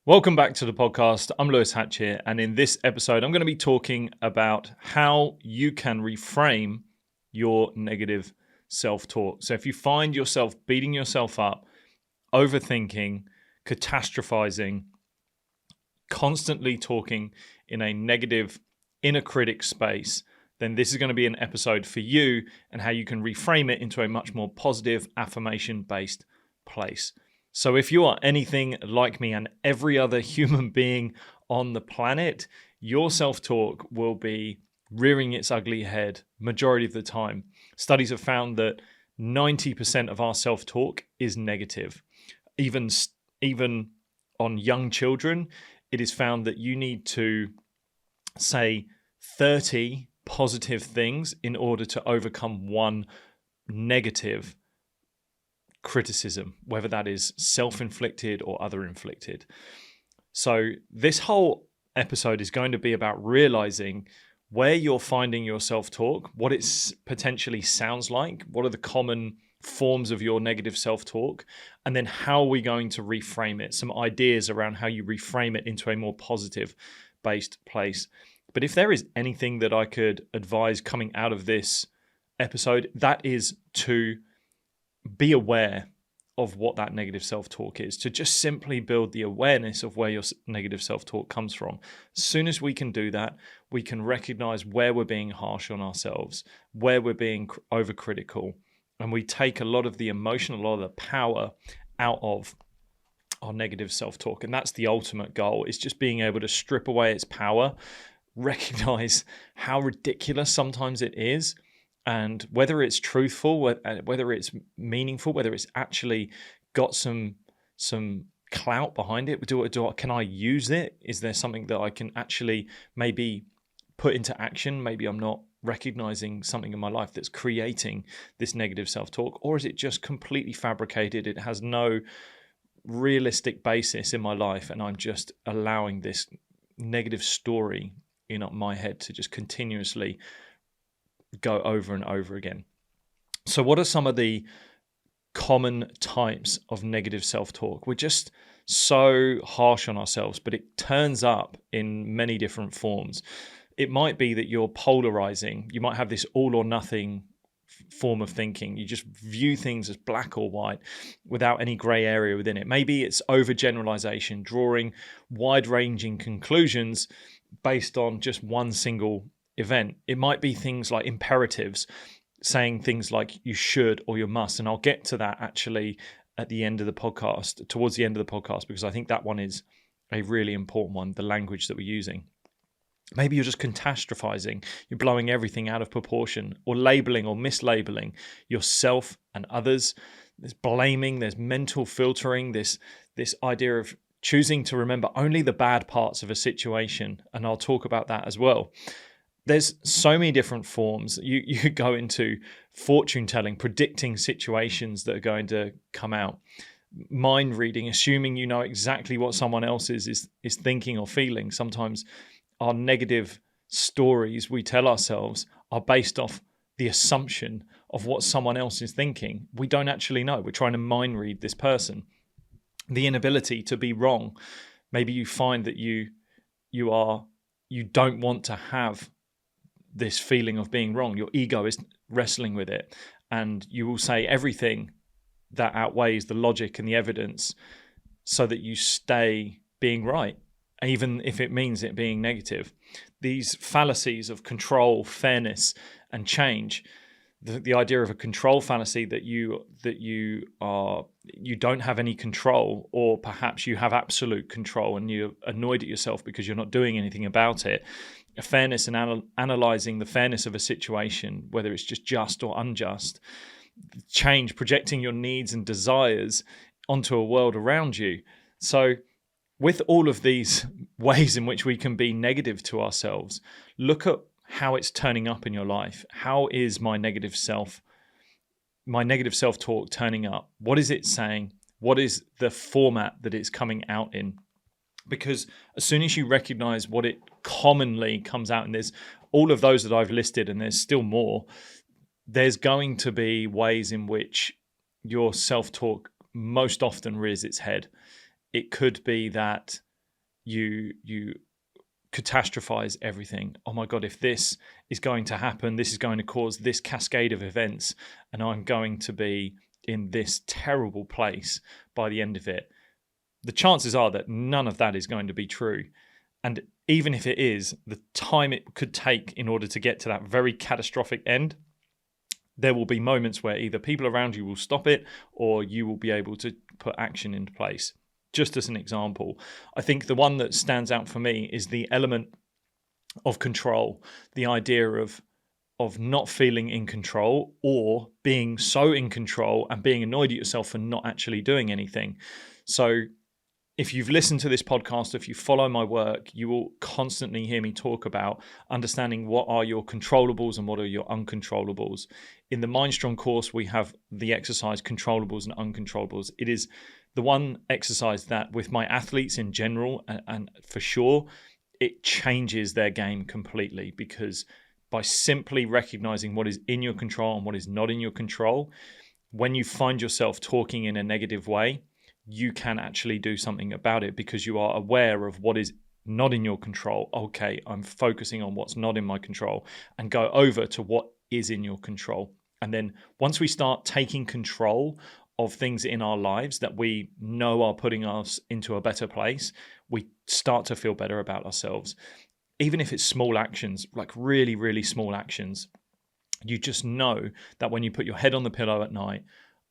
Welcome back to the podcast. I'm Lewis Hatchett, and in this episode, I'm going to be talking about how you can reframe your negative self-talk. So if you find yourself beating yourself up, overthinking, catastrophizing, constantly talking in a negative inner critic space, then this is going to be an episode for you and how you can reframe it into a much more positive, affirmation-based place. So if you are anything like me and every other human being on the planet, your self-talk will be rearing its ugly head majority of the time. Studies have found that 90% of our self-talk is negative. Even on young children, it is found that you need to say 30 positive things in order to overcome one negative criticism, whether that is self-inflicted or other-inflicted. So this whole episode is going to be about realizing where you're finding your self-talk, what it potentially sounds like, what are the common forms of your negative self-talk, and then how are we going to reframe it, some ideas around how you reframe it into a more positive-based place. But if there is anything that I could advise coming out of this episode, that is to be aware of what that negative self-talk is, to just simply build the awareness of where your negative self-talk comes from. As soon as we can do that, we can recognize where we're being harsh on ourselves, where we're being overcritical, and we take a lot of the emotion, a lot of the power out of our negative self-talk. And that's the ultimate goal, is just being able to strip away its power, recognize how ridiculous sometimes it is, and whether it's truthful, whether it's meaningful, whether it's actually got some clout behind it. Can I use it? Is there something that I can actually maybe put into action? Maybe I'm not recognizing something in my life that's creating this negative self-talk, or is it just completely fabricated? It has no realistic basis in my life, and I'm just allowing this negative story in my head to just continuously go over and over again. So what are some of the common types of negative self-talk? We're just so harsh on ourselves, but it turns up in many different forms. It might be that you're polarizing. You might have this all or nothing form of thinking. You just view things as black or white without any gray area within it. Maybe it's overgeneralization, drawing wide-ranging conclusions based on just one single event. It might be things like imperatives, saying things like you should or you must. And I'll get to that actually at the end of the podcast, towards the end of the podcast, because I think that one is a really important one, the language that we're using. Maybe you're just catastrophizing, you're blowing everything out of proportion, or labeling or mislabeling yourself and others. There's blaming, there's mental filtering, this idea of choosing to remember only the bad parts of a situation. And I'll talk about that as well. There's so many different forms. You could go into fortune telling, predicting situations that are going to come out. Mind reading, assuming you know exactly what someone else is thinking or feeling. Sometimes our negative stories we tell ourselves are based off the assumption of what someone else is thinking. We don't actually know. We're trying to mind read this person. The inability to be wrong. Maybe you find that you don't want to have this feeling of being wrong. Your ego is wrestling with it, and you will say everything that outweighs the logic and the evidence so that you stay being right, even if it means it being negative. These fallacies of control, fairness, and change. The idea of a control fallacy, that you don't have any control, or perhaps you have absolute control and you're annoyed at yourself because you're not doing anything about it. A fairness and analyzing the fairness of a situation, whether it's just or unjust. Change, projecting your needs and desires onto a world around you. So with all of these ways in which we can be negative to ourselves, look at how it's turning up in your life. How is my negative self-talk turning up? What is it saying? What is the format that it's coming out in? Because as soon as you recognize what it commonly comes out, and there's all of those that I've listed, and there's still more, there's going to be ways in which your self-talk most often rears its head. It could be that you catastrophize everything. Oh my God, if this is going to happen, this is going to cause this cascade of events, and I'm going to be in this terrible place by the end of it. The chances are that none of that is going to be true. And even if it is, the time it could take in order to get to that very catastrophic end, there will be moments where either people around you will stop it or you will be able to put action into place. Just as an example, I think the one that stands out for me is the element of control, the idea of not feeling in control or being so in control and being annoyed at yourself for not actually doing anything. So if you've listened to this podcast, if you follow my work, you will constantly hear me talk about understanding what are your controllables and what are your uncontrollables. In the Mindstrong course, we have the exercise controllables and uncontrollables. It is the one exercise that with my athletes in general, and for sure, it changes their game completely, because by simply recognizing what is in your control and what is not in your control, when you find yourself talking in a negative way, you can actually do something about it because you are aware of what is not in your control. Okay, I'm focusing on what's not in my control, and go over to what is in your control. And then once we start taking control of things in our lives that we know are putting us into a better place, we start to feel better about ourselves. Even if it's small actions, like really, really small actions, you just know that when you put your head on the pillow at night,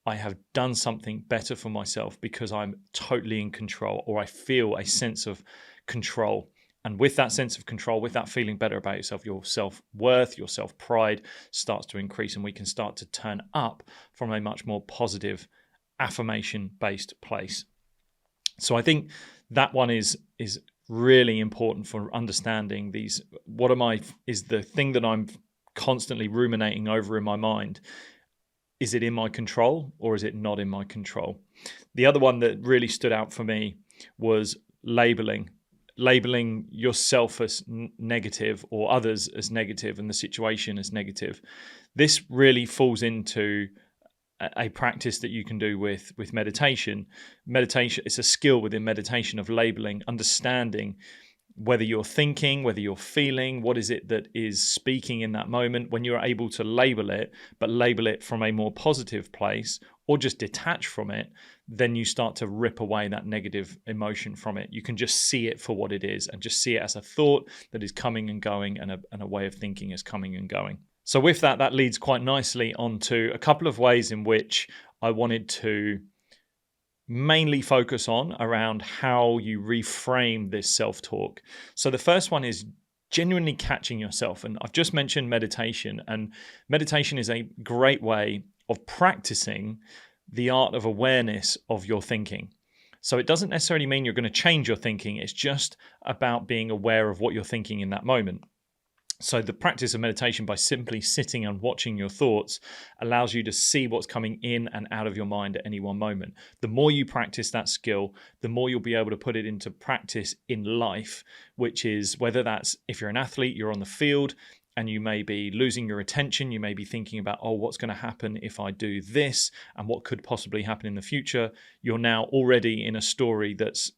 I have done something better for myself because I'm totally in control, or I feel a sense of control. And with that sense of control, with that feeling better about yourself, your self-worth, your self-pride starts to increase, and we can start to turn up from a much more positive, affirmation-based place. So I think that one is really important for understanding these. Is the thing that I'm constantly ruminating over in my mind. Is it in my control or is it not in my control? The other one that really stood out for me was labeling yourself as negative or others as negative and the situation as negative. This really falls into a practice that you can do with meditation. Meditation is a skill within meditation of labeling, understanding whether you're thinking, whether you're feeling, what is it that is speaking in that moment. When you're able to label it, but label it from a more positive place or just detach from it, then you start to rip away that negative emotion from it. You can just see it for what it is and just see it as a thought that is coming and going, and a way of thinking is coming and going. So with that leads quite nicely onto a couple of ways in which I wanted to mainly focus on around how you reframe this self-talk. So the first one is genuinely catching yourself. And I've just mentioned meditation, and meditation is a great way of practicing the art of awareness of your thinking. So it doesn't necessarily mean you're going to change your thinking. It's just about being aware of what you're thinking in that moment. So the practice of meditation, by simply sitting and watching your thoughts, allows you to see what's coming in and out of your mind at any one moment. The more you practice that skill, the more you'll be able to put it into practice in life, which is whether that's if you're an athlete, you're on the field and you may be losing your attention. You may be thinking about, oh, what's going to happen if I do this and what could possibly happen in the future. You're now already in a story that's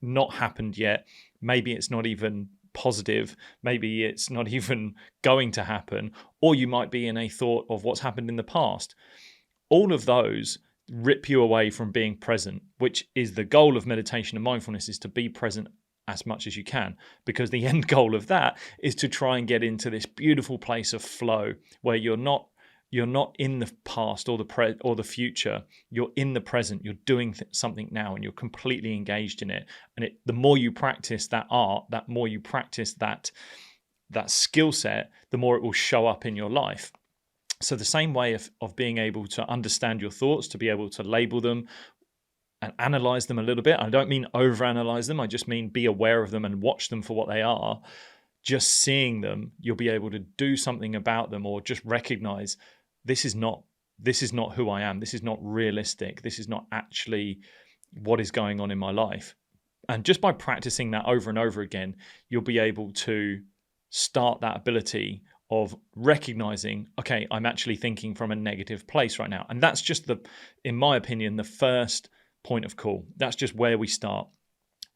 not happened yet. Maybe it's not even positive, maybe it's not even going to happen, or you might be in a thought of what's happened in the past. All of those rip you away from being present, which is the goal of meditation and mindfulness, is to be present as much as you can, because the end goal of that is to try and get into this beautiful place of flow where you're not in the past or the future. You're in the present. You're doing something now, and you're completely engaged in it. And the more you practice that art, that more you practice that skill set, the more it will show up in your life. So the same way of being able to understand your thoughts, to be able to label them and analyze them a little bit. I don't mean overanalyze them. I just mean be aware of them and watch them for what they are. Just seeing them, you'll be able to do something about them, or just recognize this is not who I am. This is not realistic. This is not actually what is going on in my life. And just by practicing that over and over again, you'll be able to start that ability of recognizing, okay, I'm actually thinking from a negative place right now. And that's just in my opinion, the first point of call. That's just where we start.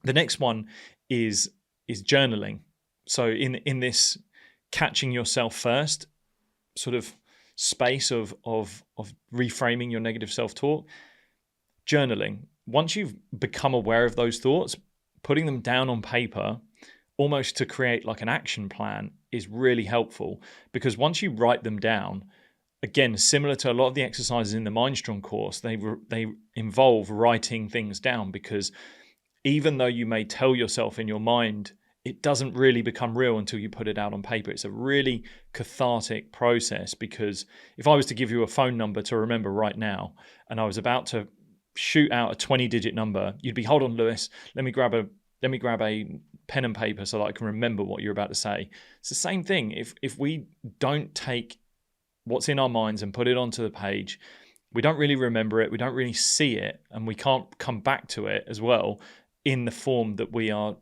The next one is journaling. So in this catching yourself first sort of space of reframing your negative self-talk, journaling. Once you've become aware of those thoughts, putting them down on paper, almost to create like an action plan, is really helpful, because once you write them down, again, similar to a lot of the exercises in the Mindstrong course, they involve writing things down, because even though you may tell yourself in your mind, it doesn't really become real until you put it out on paper. It's a really cathartic process, because if I was to give you a phone number to remember right now, and I was about to shoot out a 20-digit number, you'd be, hold on, Lewis, let me grab a pen and paper so that I can remember what you're about to say. It's the same thing. If we don't take what's in our minds and put it onto the page, we don't really remember it, we don't really see it, and we can't come back to it as well in the form that we are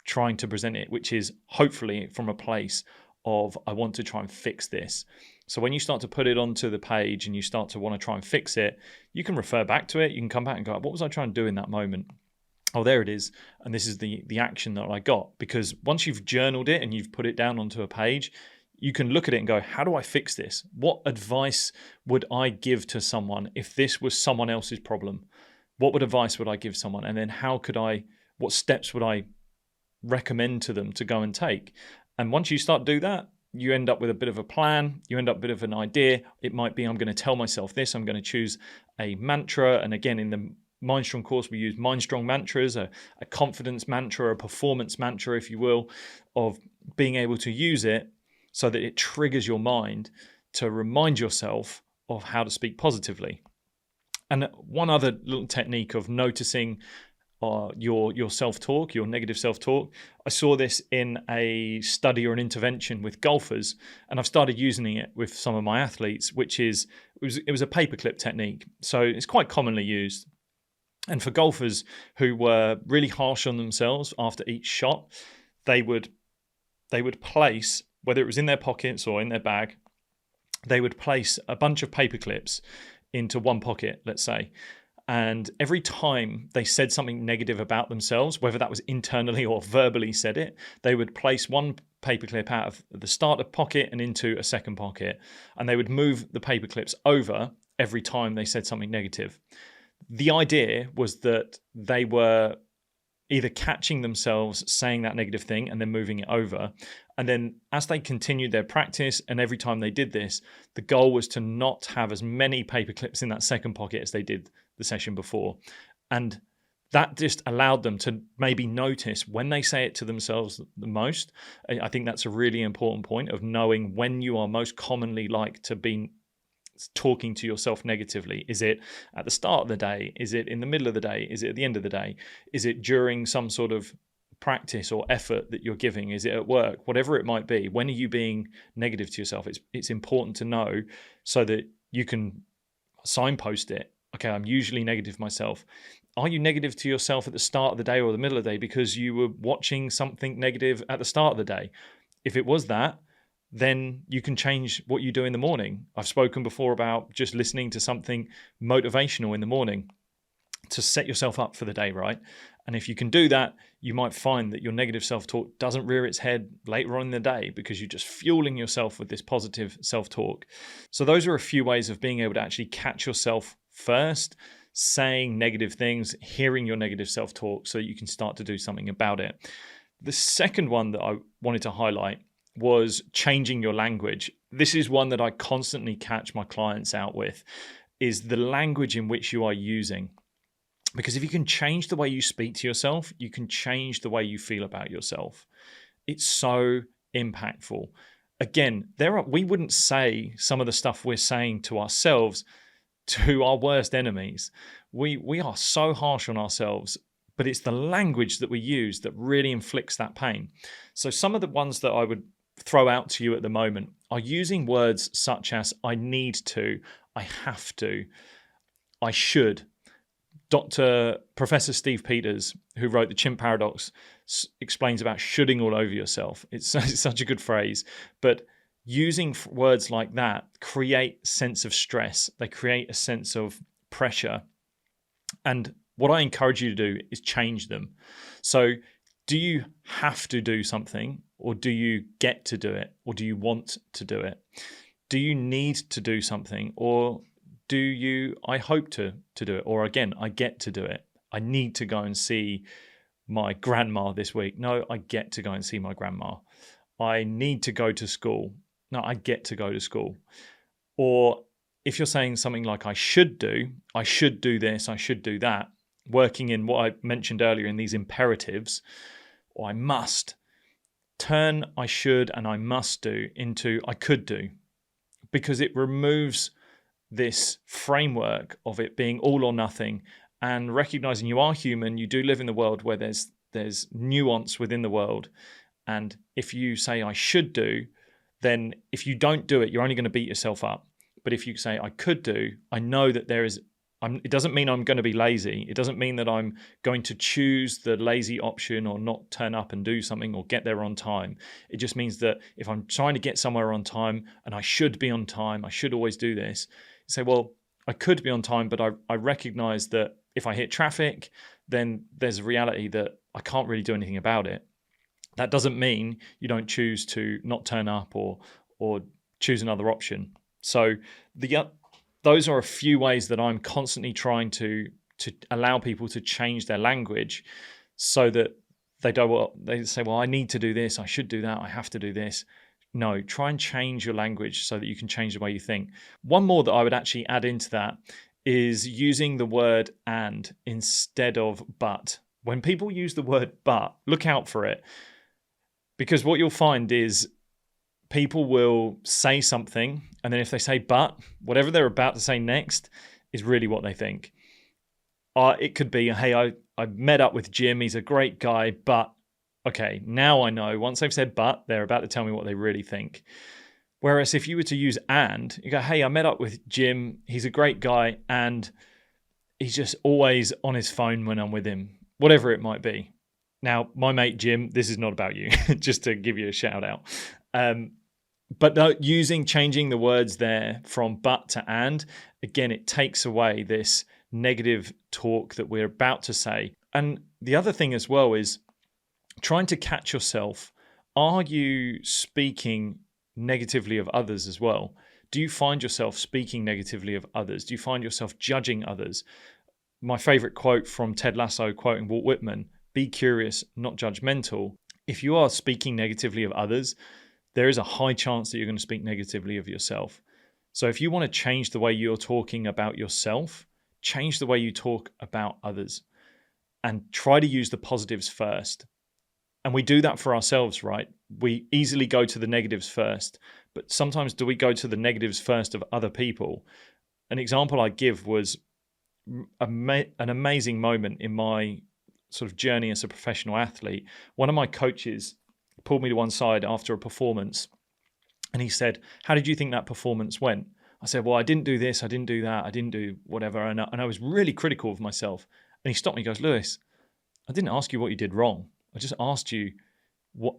trying to present it, which is hopefully from a place of, I want to try and fix this. So when you start to put it onto the page and you start to want to try and fix it, you can refer back to it. You can come back and go, what was I trying to do in that moment? Oh, there it is. And this is the action that I got. Because once you've journaled it and you've put it down onto a page, you can look at it and go, how do I fix this? What advice would I give to someone if this was someone else's problem? What advice would I give someone? And then what steps would I recommend to them to go and take? And once you start to do that, you end up with a bit of a plan, you end up with a bit of an idea. It might be, I'm going to tell myself this, I'm going to choose a mantra. And again, in the Mindstrong course, we use Mindstrong mantras, a confidence mantra, a performance mantra, if you will, of being able to use it so that it triggers your mind to remind yourself of how to speak positively. And one other little technique of noticing your self-talk, your negative self-talk, I saw this in a study or an intervention with golfers, and I've started using it with some of my athletes, which is, it was a paperclip technique. So it's quite commonly used. And for golfers who were really harsh on themselves after each shot, they would place, whether it was in their pockets or in their bag, they would place a bunch of paper clips into one pocket, let's say. And every time they said something negative about themselves, whether that was internally or verbally said it, they would place one paperclip out of the starter pocket and into a second pocket. And they would move the paper clips over every time they said something negative. The idea was that they were either catching themselves saying that negative thing and then moving it over. And then as they continued their practice, and every time they did this, the goal was to not have as many paper clips in that second pocket as they did the session before. And that just allowed them to maybe notice when they say it to themselves the most. I think that's a really important point of knowing when you are most commonly like to be talking to yourself negatively. Is it at the start of the day? Is it in the middle of the day? Is it at the end of the day? Is it during some sort of practice or effort that you're giving? Is it at work? Whatever it might be, when are you being negative to yourself? It's important to know so that you can signpost it. Okay, I'm usually negative myself. Are you negative to yourself at the start of the day or the middle of the day because you were watching something negative at the start of the day? If it was that, then you can change what you do in the morning. I've spoken before about just listening to something motivational in the morning to set yourself up for the day, right? And if you can do that, you might find that your negative self-talk doesn't rear its head later on in the day because you're just fueling yourself with this positive self-talk. So those are a few ways of being able to actually catch yourself first, saying negative things, hearing your negative self-talk so that you can start to do something about it. The second one that I wanted to highlight was changing your language. This is one that I constantly catch my clients out with, is the language in which you are using. Because if you can change the way you speak to yourself, you can change the way you feel about yourself. It's so impactful. Again, we wouldn't say some of the stuff we're saying to ourselves to our worst enemies. We are so harsh on ourselves, but it's the language that we use that really inflicts that pain. So some of the ones that I would throw out to you at the moment are using words such as I need to, I have to, I should. Professor Steve Peters, who wrote The Chimp Paradox, explains about shoulding all over yourself. It's such a good phrase, but using words like that create a sense of stress. They create a sense of pressure. And What I encourage you to do is change them. So do you have to do something, or do you get to do it, or do you want to do it? Do you need to do something, or do you, I hope to do it, or again, I get to do it. I need to go and see my grandma this week. No, I get to go and see my grandma. I need to go to school. No, I get to go to school. Or if you're saying something like I should do this, I should do that, working in what I mentioned earlier in these imperatives, or I must, turn I should and I must do into I could do, because it removes this framework of it being all or nothing, and recognizing you are human, you do live in the world where there's nuance within the world. And if you say I should do, then if you don't do it, you're only going to beat yourself up. But if you say I could do, I know that it doesn't mean I'm going to be lazy. It doesn't mean that I'm going to choose the lazy option or not turn up and do something or get there on time. It just means that if I'm trying to get somewhere on time and I should be on time, I should always do this. You say, well, I could be on time, but I recognize that if I hit traffic, then there's a reality that I can't really do anything about it. That doesn't mean you don't choose to not turn up or choose another option. So those are a few ways that I'm constantly trying to allow people to change their language, so that they say, well, I need to do this, I should do that, I have to do this. No, try and change your language so that you can change the way you think. One more that I would actually add into that is using the word and instead of but. When people use the word but, look out for it. Because what you'll find is people will say something, and then if they say but, whatever they're about to say next is really what they think. It could be, hey, I met up with Jim, he's a great guy, but okay, now I know. Once they've said but, they're about to tell me what they really think. Whereas if you were to use and, you go, hey, I met up with Jim, he's a great guy, and he's just always on his phone when I'm with him, whatever it might be. Now, my mate Jim, this is not about you, just to give you a shout out. But no, changing the words there from but to and, again, it takes away this negative talk that we're about to say. And the other thing as well is trying to catch yourself. Are you speaking negatively of others as well? Do you find yourself speaking negatively of others? Do you find yourself judging others? My favorite quote from Ted Lasso, quoting Walt Whitman, be curious, not judgmental. If you are speaking negatively of others, there is a high chance that you're going to speak negatively of yourself. So if you want to change the way you're talking about yourself, change the way you talk about others and try to use the positives first. And we do that for ourselves, right? We easily go to the negatives first, but sometimes do we go to the negatives first of other people? An example I give was an amazing moment in my sort of journey as a professional athlete. One of my coaches pulled me to one side after a performance and he said, how did you think that performance went? I said, well, I didn't do this, I didn't do that, I didn't do whatever. And I was really critical of myself. And he stopped me, he goes, Lewis, I didn't ask you what you did wrong. I just asked you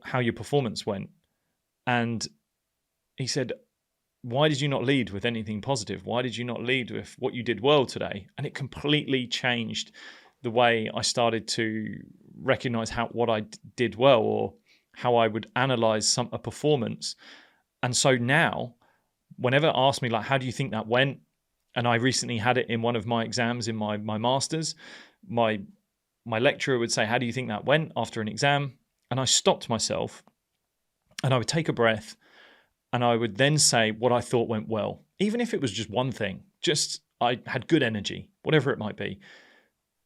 how your performance went. And he said, why did you not lead with anything positive? Why did you not lead with what you did well today? And it completely changed the way I started to recognize what I did well, or how I would analyze a performance. And so now, whenever asked me, like, how do you think that went? And I recently had it in one of my exams in my master's, my lecturer would say, how do you think that went after an exam? And I stopped myself and I would take a breath and I would then say what I thought went well, even if it was just one thing, just I had good energy, whatever it might be.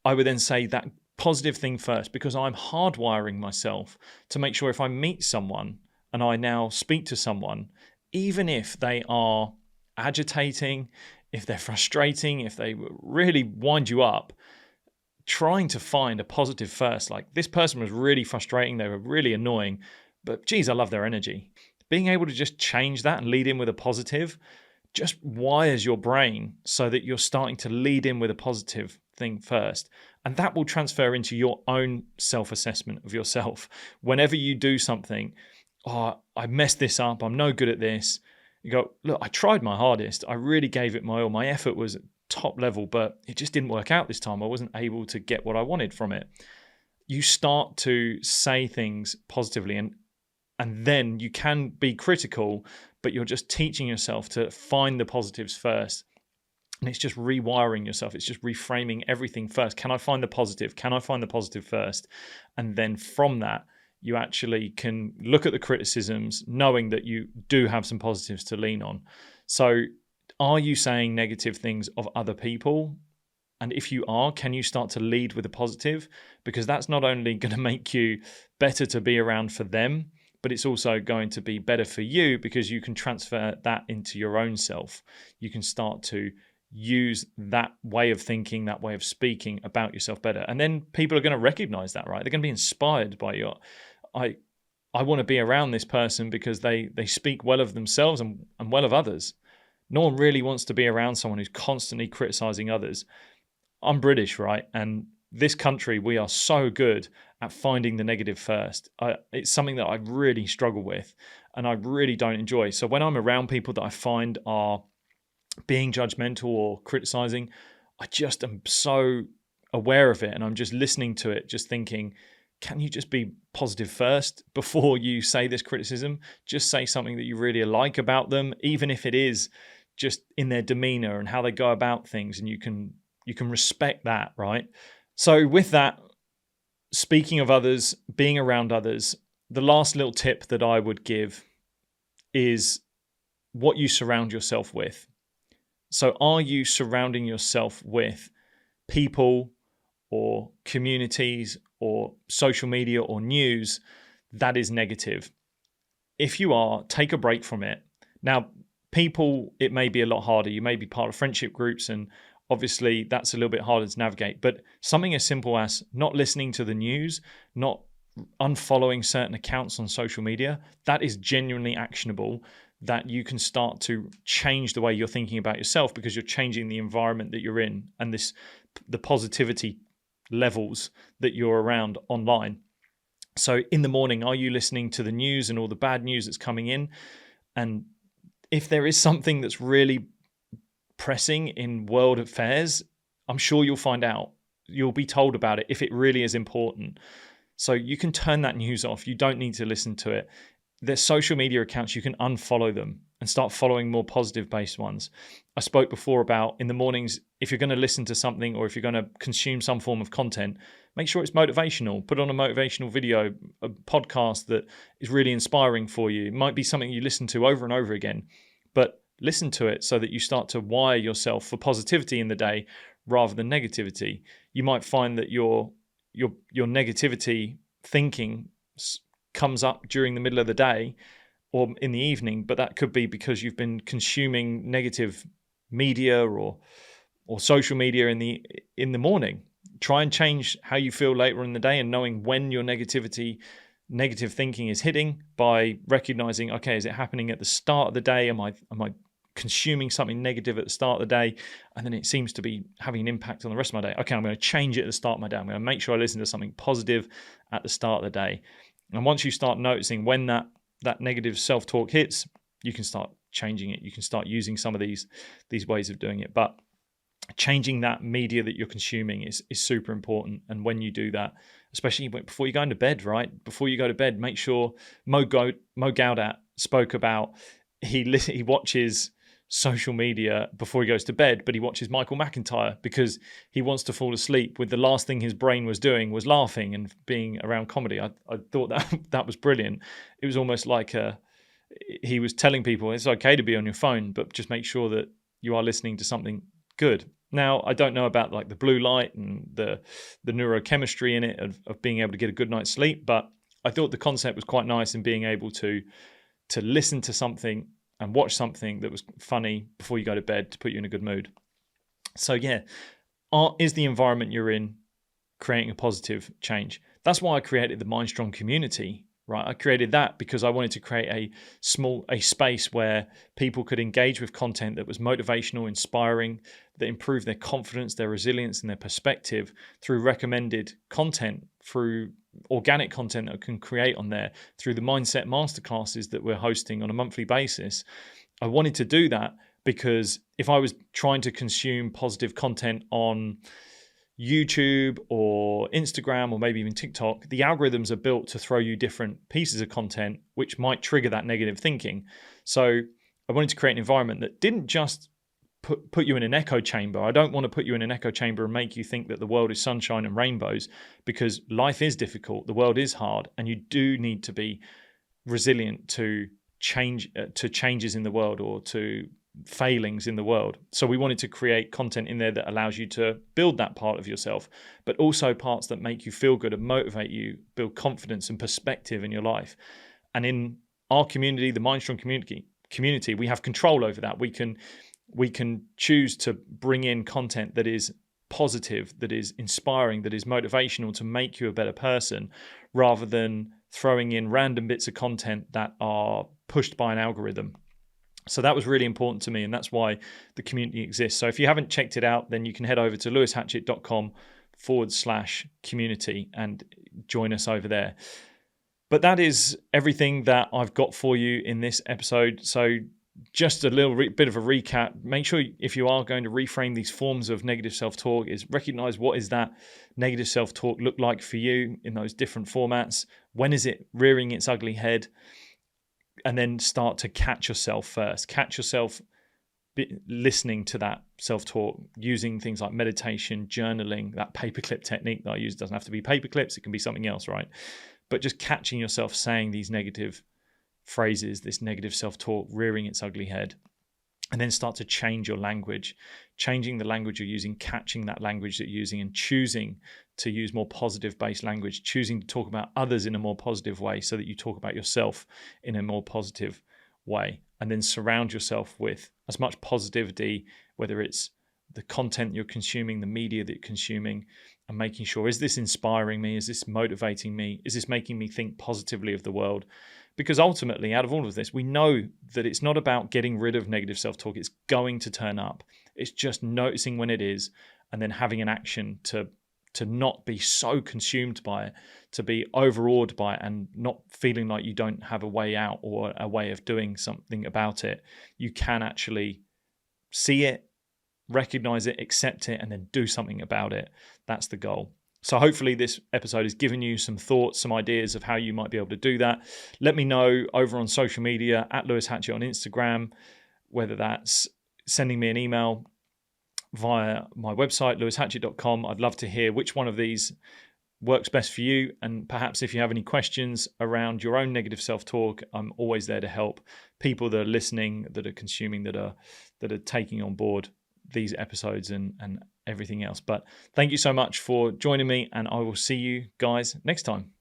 I would then say that positive thing first, because I'm hardwiring myself to make sure if I meet someone and I now speak to someone, even if they are agitating, if they're frustrating, if they really wind you up, trying to find a positive first. Like, this person was really frustrating, they were really annoying, but geez, I love their energy. Being able to just change that and lead in with a positive just wires your brain so that you're starting to lead in with a positive thing first. And that will transfer into your own self-assessment of yourself. Whenever you do something, oh, I messed this up, I'm no good at this. You go, look, I tried my hardest. I really gave it my all. My effort was top level, but it just didn't work out this time. I wasn't able to get what I wanted from it. You start to say things positively, and then you can be critical, but you're just teaching yourself to find the positives first. And it's just rewiring yourself. It's just reframing everything first. Can I find the positive? Can I find the positive first? And then from that, you actually can look at the criticisms, knowing that you do have some positives to lean on. So are you saying negative things of other people? And if you are, can you start to lead with a positive? Because that's not only going to make you better to be around for them, but it's also going to be better for you because you can transfer that into your own self. You can start to use that way of thinking, that way of speaking about yourself better. And then people are going to recognize that, right? They're going to be inspired by you. I want to be around this person because they speak well of themselves and well of others. No one really wants to be around someone who's constantly criticizing others. I'm British, right? And this country, we are so good at finding the negative first. It's something that I really struggle with and I really don't enjoy. So when I'm around people that I find are being judgmental or criticizing, I just am so aware of it and I'm just listening to it, just thinking, can you just be positive first before you say this criticism? Just say something that you really like about them, even if it is just in their demeanor and how they go about things, and you can respect that, right? So with that, speaking of others, being around others, the last little tip that I would give is what you surround yourself with. So are you surrounding yourself with people or communities or social media or news that is negative? If you are, take a break from it. Now, people, it may be a lot harder. You may be part of friendship groups and obviously that's a little bit harder to navigate, but something as simple as not listening to the news, not unfollowing certain accounts on social media, that is genuinely actionable, that you can start to change the way you're thinking about yourself because you're changing the environment that you're in and the positivity levels that you're around online. So in the morning, are you listening to the news and all the bad news that's coming in? And if there is something that's really pressing in world affairs, I'm sure you'll find out. You'll be told about it if it really is important. So you can turn that news off. You don't need to listen to it. There's social media accounts, you can unfollow them and start following more positive based ones. I spoke before about in the mornings, if you're going to listen to something or if you're going to consume some form of content, make sure it's motivational. Put on a motivational video, a podcast that is really inspiring for you. It might be something you listen to over and over again, but listen to it so that you start to wire yourself for positivity in the day rather than negativity. You might find that your negativity thinking comes up during the middle of the day or in the evening, but that could be because you've been consuming negative media or social media in the morning. Try and change how you feel later in the day and knowing when your negative thinking is hitting by recognizing, okay, is it happening at the start of the day? Am I consuming something negative at the start of the day and then it seems to be having an impact on the rest of my day? Okay, I'm going to change it at the start of my day. I'm going to make sure I listen to something positive at the start of the day. And once you start noticing when that negative self-talk hits, you can start changing it. You can start using some of these ways of doing it. But changing that media that you're consuming is super important. And when you do that, especially before you go into bed, right? Before you go to bed, make sure Mo Gaudat spoke about he watches social media before he goes to bed, but he watches Michael McIntyre because he wants to fall asleep with the last thing his brain was doing was laughing and being around comedy. I thought that was brilliant. It was almost like he was telling people it's okay to be on your phone, but just make sure that you are listening to something good. Now, I don't know about like the blue light and the neurochemistry in it of being able to get a good night's sleep, but I thought the concept was quite nice in being able to listen to something and watch something that was funny before you go to bed to put you in a good mood. So yeah, is the environment you're in creating a positive change? That's why I created the Mindstrong community, right? I created that because I wanted to create a space where people could engage with content that was motivational, inspiring, that improved their confidence, their resilience, and their perspective through recommended content, through organic content that I can create on there, through the mindset masterclasses that we're hosting on a monthly basis. I wanted to do that Because if I was trying to consume positive content on YouTube or Instagram or maybe even TikTok, the algorithms are built to throw you different pieces of content which might trigger that negative thinking. So I wanted to create an environment that didn't just put you in an echo chamber. I don't want to put you in an echo chamber and make you think that the world is sunshine and rainbows, because life is difficult, the world is hard, and you do need to be resilient to changes in the world or to failings in the world. So we wanted to create content in there that allows you to build that part of yourself, but also parts that make you feel good and motivate you, build confidence and perspective in your life. And in our community, the Mindstrong community, we have control over that. We can choose to bring in content that is positive, that is inspiring, that is motivational to make you a better person, rather than throwing in random bits of content that are pushed by an algorithm. So that was really important to me, and that's why the community exists. So if you haven't checked it out, then you can head over to lewishatchett.com/community and join us over there. But that is everything that I've got for you in this episode. So just a little bit of a recap. Make sure if you are going to reframe these forms of negative self-talk, is recognize what is that negative self-talk look like for you in those different formats. When is it rearing its ugly head? And then start to catch yourself first. Catch yourself listening to that self-talk, using things like meditation, journaling, that paperclip technique that I use. It doesn't have to be paperclips, it can be something else, right? But just catching yourself saying these negative phrases, this negative self-talk rearing its ugly head, and then start to change your language, changing the language you're using, catching that language that you're using, and choosing to use more positive-based language, choosing to talk about others in a more positive way so that you talk about yourself in a more positive way, and then surround yourself with as much positivity, whether it's the content you're consuming, the media that you're consuming, and making sure, is this inspiring me? Is this motivating me? Is this making me think positively of the world? Because ultimately, out of all of this, we know that it's not about getting rid of negative self-talk. It's going to turn up. It's just noticing when it is, and then having an action to not be so consumed by it, to be overawed by it, and not feeling like you don't have a way out or a way of doing something about it. You can actually see it, recognize it, accept it, and then do something about it. That's the goal. So hopefully this episode has given you some thoughts, some ideas of how you might be able to do that. Let me know over on social media, at Lewis Hatchett on Instagram, whether that's sending me an email via my website, lewishatchett.com. I'd love to hear which one of these works best for you. And perhaps if you have any questions around your own negative self-talk, I'm always there to help people that are listening, that are consuming, that are taking on board these episodes and everything else. But thank you so much for joining me, and I will see you guys next time.